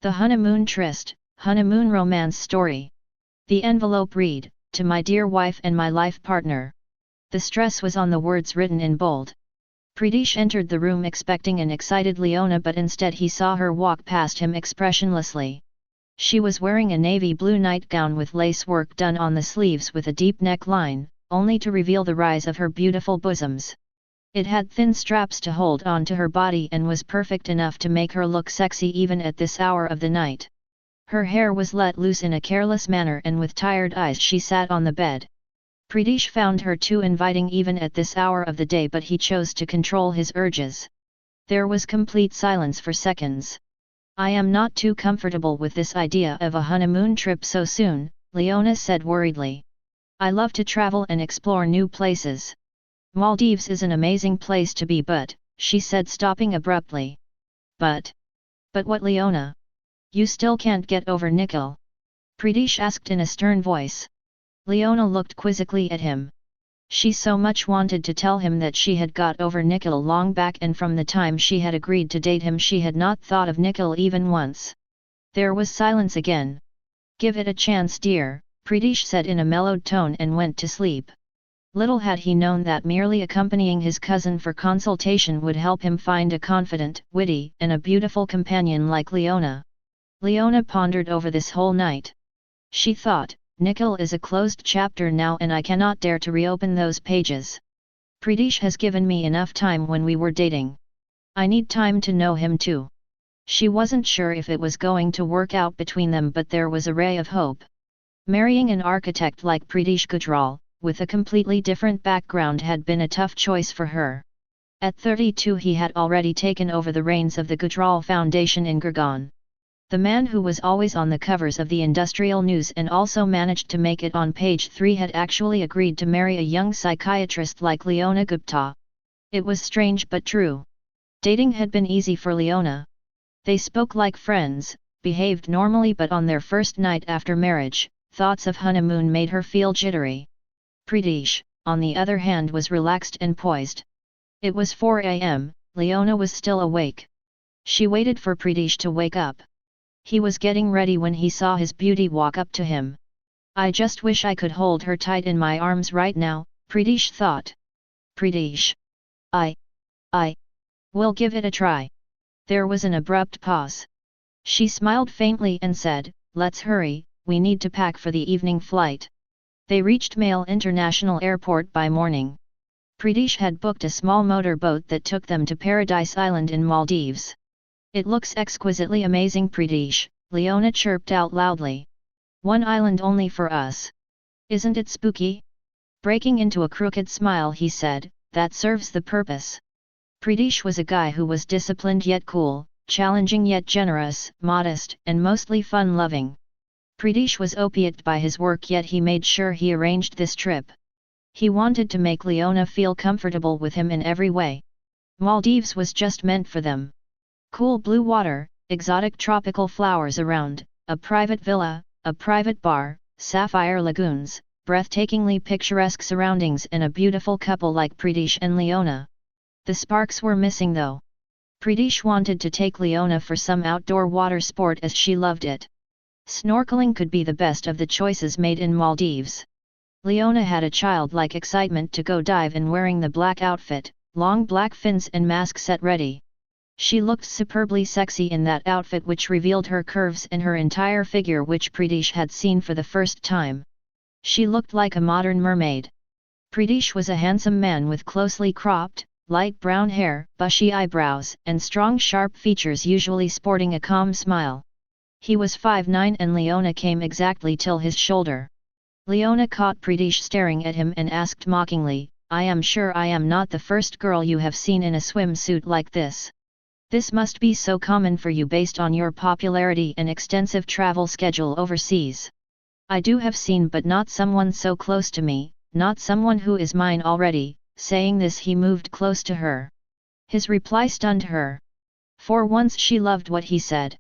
The Honeymoon Tryst, Honeymoon Romance Story. The envelope read, "To my dear wife and my life partner." The stress was on the words written in bold. Pradesh entered the room expecting an excited Leona, but instead he saw her walk past him expressionlessly. She was wearing a navy blue nightgown with lace work done on the sleeves with a deep neckline, only to reveal the rise of her beautiful bosoms. It had thin straps to hold on to her body and was perfect enough to make her look sexy even at this hour of the night. Her hair was let loose in a careless manner, and with tired eyes she sat on the bed. Pradesh found her too inviting even at this hour of the day, but he chose to control his urges. There was complete silence for seconds. "I am not too comfortable with this idea of a honeymoon trip so soon," Leona said worriedly. "I love to travel and explore new places. Maldives is an amazing place to be, but," she said, stopping abruptly. But what, Leona? You still can't get over Nikhil?" Pradesh asked in a stern voice. Leona looked quizzically at him. She so much wanted to tell him that she had got over Nikhil long back, and from the time she had agreed to date him she had not thought of Nikhil even once. There was silence again. "Give it a chance, dear," Pradesh said in a mellowed tone, and went to sleep. Little had he known that merely accompanying his cousin for consultation would help him find a confident, witty, and a beautiful companion like Leona. Leona pondered over this whole night. She thought, "Nikhil is a closed chapter now, and I cannot dare to reopen those pages. Pradesh has given me enough time when we were dating. I need time to know him too." She wasn't sure if it was going to work out between them, but there was a ray of hope. Marrying an architect like Pradesh Gujral, with a completely different background, had been a tough choice for her. At 32 he had already taken over the reins of the Gujral Foundation in Gurgaon. The man who was always on the covers of the industrial news and also managed to make it on page 3 had actually agreed to marry a young psychiatrist like Leona Gupta. It was strange but true. Dating had been easy for Leona. They spoke like friends, behaved normally, but on their first night after marriage, thoughts of honeymoon made her feel jittery. Pradesh, on the other hand, was relaxed and poised. It was 4 a.m, Leona was still awake. She waited for Pradesh to wake up. He was getting ready when he saw his beauty walk up to him. "I just wish I could hold her tight in my arms right now," Pradesh thought. "Pradesh. I will give it a try." There was an abrupt pause. She smiled faintly and said, "Let's hurry, we need to pack for the evening flight." They reached Male International Airport by morning. Pradesh had booked a small motor boat that took them to Paradise Island in Maldives. "It looks exquisitely amazing, Pradesh," Leona chirped out loudly. "One island only for us. Isn't it spooky?" Breaking into a crooked smile he said, "That serves the purpose." Pradesh was a guy who was disciplined yet cool, challenging yet generous, modest, and mostly fun-loving. Pradesh was opiate by his work, yet he made sure he arranged this trip. He wanted to make Leona feel comfortable with him in every way. Maldives was just meant for them. Cool blue water, exotic tropical flowers around, a private villa, a private bar, sapphire lagoons, breathtakingly picturesque surroundings, and a beautiful couple like Pradesh and Leona. The sparks were missing though. Pradesh wanted to take Leona for some outdoor water sport as she loved it. Snorkeling could be the best of the choices made in Maldives. Leona had a childlike excitement to go dive in, wearing the black outfit, long black fins and mask set ready. She looked superbly sexy in that outfit, which revealed her curves and her entire figure, which Pradesh had seen for the first time. She looked like a modern mermaid. Pradesh was a handsome man with closely cropped, light brown hair, bushy eyebrows, and strong sharp features, usually sporting a calm smile. He was 5'9" and Leona came exactly till his shoulder. Leona caught Pradesh staring at him and asked mockingly, "I am sure I am not the first girl you have seen in a swimsuit like this. This must be so common for you based on your popularity and extensive travel schedule overseas." "I do have seen, but not someone so close to me, not someone who is mine already." Saying this he moved close to her. His reply stunned her. For once she loved what he said.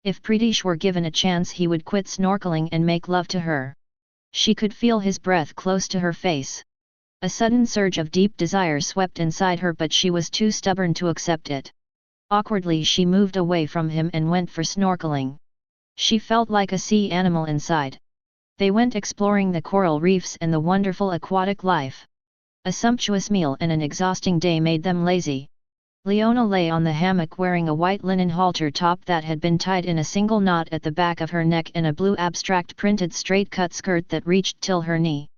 If Pradesh were given a chance he would quit snorkeling and make love to her. She could feel his breath close to her face. A sudden surge of deep desire swept inside her, but she was too stubborn to accept it. Awkwardly she moved away from him and went for snorkeling. She felt like a sea animal inside. They went exploring the coral reefs and the wonderful aquatic life. A sumptuous meal and an exhausting day made them lazy. Leona lay on the hammock wearing a white linen halter top that had been tied in a single knot at the back of her neck and a blue abstract printed straight-cut skirt that reached till her knee.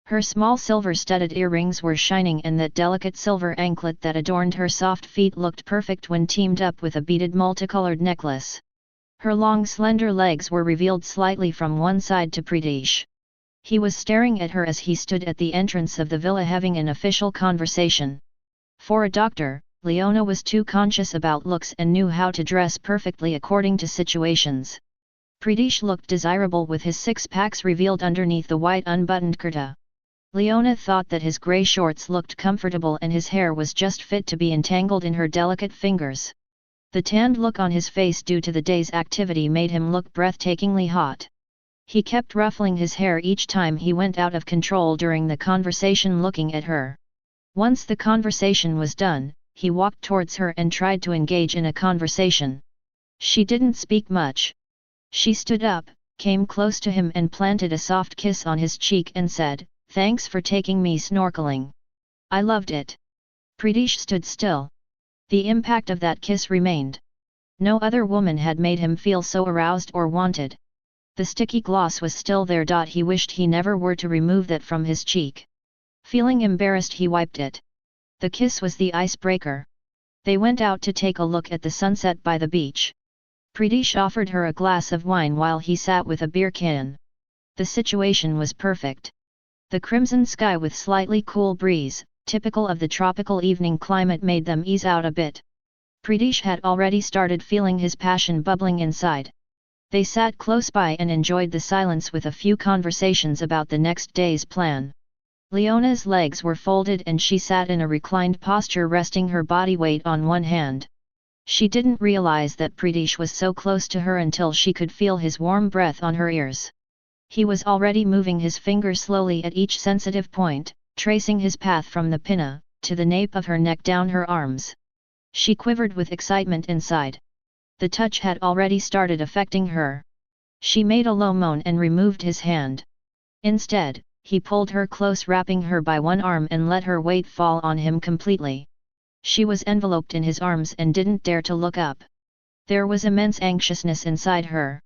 Her small silver-studded earrings were shining and that delicate silver anklet that adorned her soft feet looked perfect when teamed up with a beaded multicolored necklace. Her long slender legs were revealed slightly from one side to Pritish. He was staring at her as he stood at the entrance of the villa having an official conversation. For a doctor, Leona was too conscious about looks and knew how to dress perfectly according to situations. Pritish looked desirable with his six-packs revealed underneath the white unbuttoned kurta. Leona thought that his grey shorts looked comfortable and his hair was just fit to be entangled in her delicate fingers. The tanned look on his face due to the day's activity made him look breathtakingly hot. He kept ruffling his hair each time he went out of control during the conversation looking at her. Once the conversation was done, he walked towards her and tried to engage in a conversation. She didn't speak much. She stood up, came close to him and planted a soft kiss on his cheek and said, "Thanks for taking me snorkeling. I loved it." Pritish stood still. The impact of that kiss remained. No other woman had made him feel so aroused or wanted. The sticky gloss was still there. He wished he never were to remove that from his cheek. Feeling embarrassed he wiped it. The kiss was the icebreaker. They went out to take a look at the sunset by the beach. Pritish offered her a glass of wine while he sat with a beer can. The situation was perfect. The crimson sky with slightly cool breeze, typical of the tropical evening climate, made them ease out a bit. Pritish had already started feeling his passion bubbling inside. They sat close by and enjoyed the silence with a few conversations about the next day's plan. Leona's legs were folded and she sat in a reclined posture resting her body weight on one hand. She didn't realize that Pritish was so close to her until she could feel his warm breath on her ears. He was already moving his fingers slowly at each sensitive point, tracing his path from the pinna, to the nape of her neck down her arms. She quivered with excitement inside. The touch had already started affecting her. She made a low moan and removed his hand. Instead, he pulled her close, wrapping her by one arm and let her weight fall on him completely. She was enveloped in his arms and didn't dare to look up. There was immense anxiousness inside her.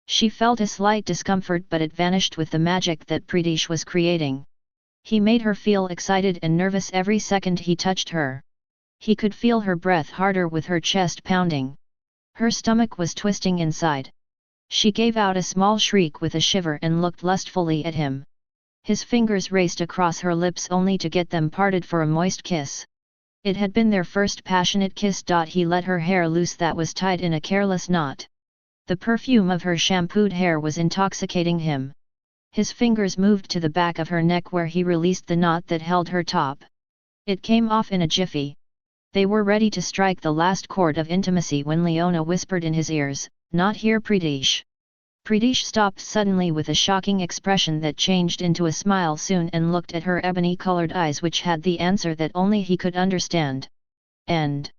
She felt a slight discomfort, but it vanished with the magic that Pritish was creating. He made her feel excited and nervous every second he touched her. He could feel her breath harder with her chest pounding. Her stomach was twisting inside. She gave out a small shriek with a shiver and looked lustfully at him. His fingers raced across her lips only to get them parted for a moist kiss. It had been their first passionate kiss. He let her hair loose that was tied in a careless knot. The perfume of her shampooed hair was intoxicating him. His fingers moved to the back of her neck where he released the knot that held her top. It came off in a jiffy. They were ready to strike the last chord of intimacy when Leona whispered in his ears, "Not here, Pritish." Pritish stopped suddenly with a shocking expression that changed into a smile soon and looked at her ebony-colored eyes which had the answer that only he could understand. End.